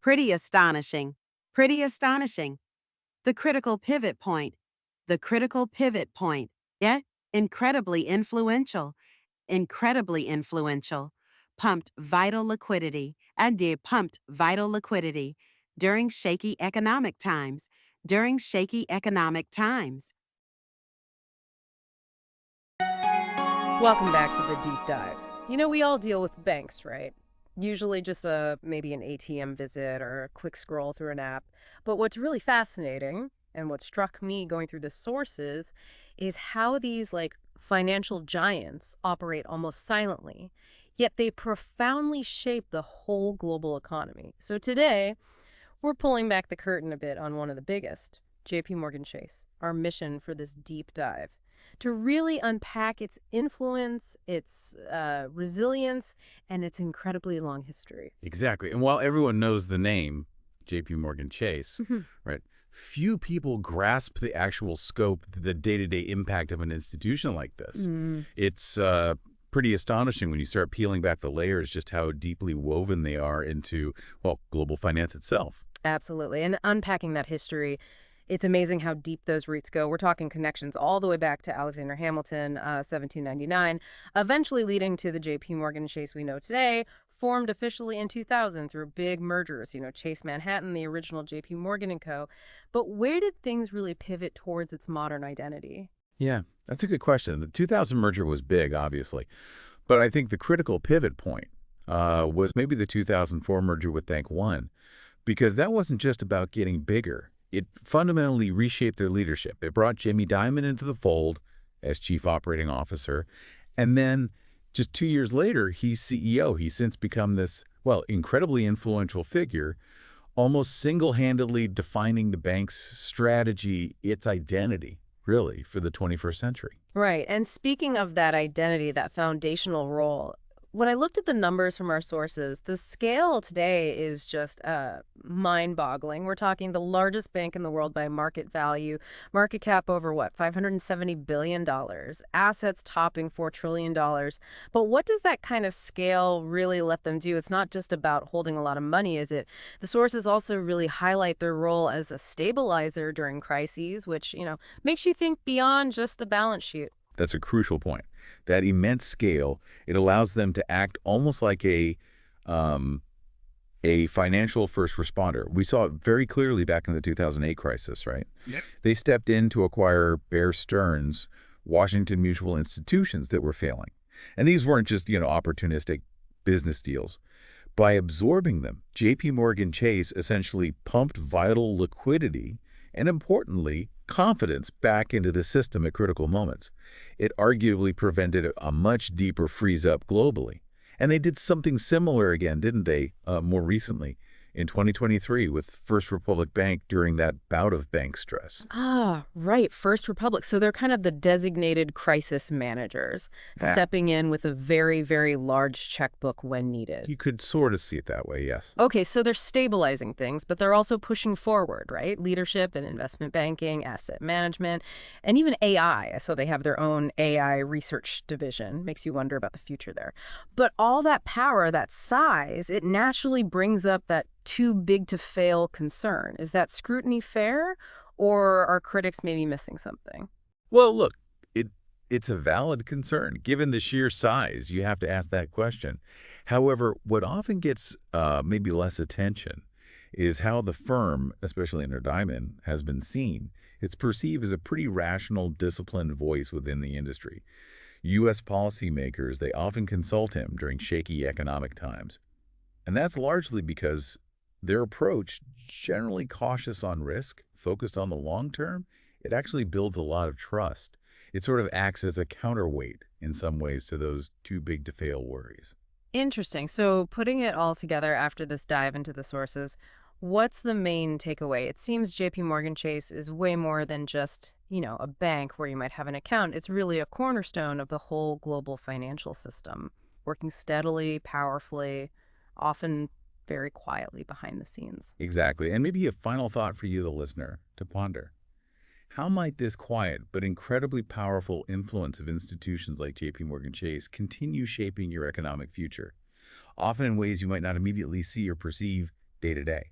Pretty astonishing. Pretty astonishing. The critical pivot point. The critical pivot point. Yet, incredibly influential. Incredibly influential. Pumped vital liquidity. And they pumped vital liquidity during shaky economic times. During shaky economic times. Welcome back to the deep dive. You know, we all deal with banks, right? Usually just maybe an ATM visit or a quick scroll through an app. But what's really fascinating, and what struck me going through the sources, is how these financial giants operate almost silently, yet they profoundly shape the whole global economy. So today, we're pulling back the curtain a bit on one of the biggest, JP Morgan Chase, our mission for this deep dive, to really unpack its influence, its resilience, and its incredibly long history. Exactly. And while everyone knows the name, JP Morgan Chase, right, few people grasp the actual scope, the day-to-day impact of an institution like this. It's pretty astonishing when you start peeling back the layers just how deeply woven they are into, well, global finance itself. Absolutely. And unpacking that history, it's amazing how deep those roots go. We're talking connections all the way back to Alexander Hamilton, 1799, eventually leading to the JP Morgan Chase we know today, formed officially in 2000 through big mergers, Chase Manhattan, the original JP Morgan & Co. But where did things really pivot towards its modern identity? Yeah, that's a good question. The 2000 merger was big, obviously. But I think the critical pivot point was maybe the 2004 merger with Bank One, because that wasn't just about getting bigger. It fundamentally reshaped their leadership. It brought Jamie Dimon into the fold as chief operating officer. And then just 2 years later, he's CEO. He's since become this, well, incredibly influential figure, almost single-handedly defining the bank's strategy, its identity, really, for the 21st century. Right. And speaking of that identity, that foundational role, when I looked at the numbers from our sources, the scale today is just mind-boggling. We're talking the largest bank in the world by market value, market cap over $570 billion, assets topping $4 trillion. But what does that kind of scale really let them do? It's not just about holding a lot of money, is it? The sources also really highlight their role as a stabilizer during crises, which, makes you think beyond just the balance sheet. That's a crucial point. That immense scale, it allows them to act almost like a financial first responder. We saw it very clearly back in the 2008 crisis, right? Yep. They stepped in to acquire Bear Stearns, Washington Mutual institutions that were failing. And these weren't just, opportunistic business deals. By absorbing them, JP Morgan Chase essentially pumped vital liquidity and, importantly, confidence back into the system at critical moments. It arguably prevented a much deeper freeze-up globally. And they did something similar again, didn't they, more recently in 2023 with First Republic Bank during that bout of bank stress. Ah, right. First Republic. So they're kind of the designated crisis managers, stepping in with a very, very large checkbook when needed. You could sort of see it that way, yes. Okay, so they're stabilizing things, but they're also pushing forward, right? Leadership and investment banking, asset management, and even AI. So they have their own AI research division. Makes you wonder about the future there. But all that power, that size, it naturally brings up that too big to fail concern. Is that scrutiny fair, or are critics maybe missing something? Well, look, it's a valid concern. Given the sheer size, you have to ask that question. However, what often gets maybe less attention is how the firm, especially under Dimon, has been seen. It's perceived as a pretty rational, disciplined voice within the industry. U.S. policymakers, they often consult him during shaky economic times. And that's largely because their approach, generally cautious on risk, focused on the long term, it actually builds a lot of trust. It sort of acts as a counterweight in some ways to those too big to fail worries. Interesting. So putting it all together after this dive into the sources, what's the main takeaway? It seems JP Morgan Chase is way more than just, a bank where you might have an account. It's really a cornerstone of the whole global financial system, working steadily, powerfully, often very quietly behind the scenes. Exactly. And maybe a final thought for you, the listener, to ponder. How might this quiet but incredibly powerful influence of institutions like JP Morgan Chase continue shaping your economic future, often in ways you might not immediately see or perceive day to day?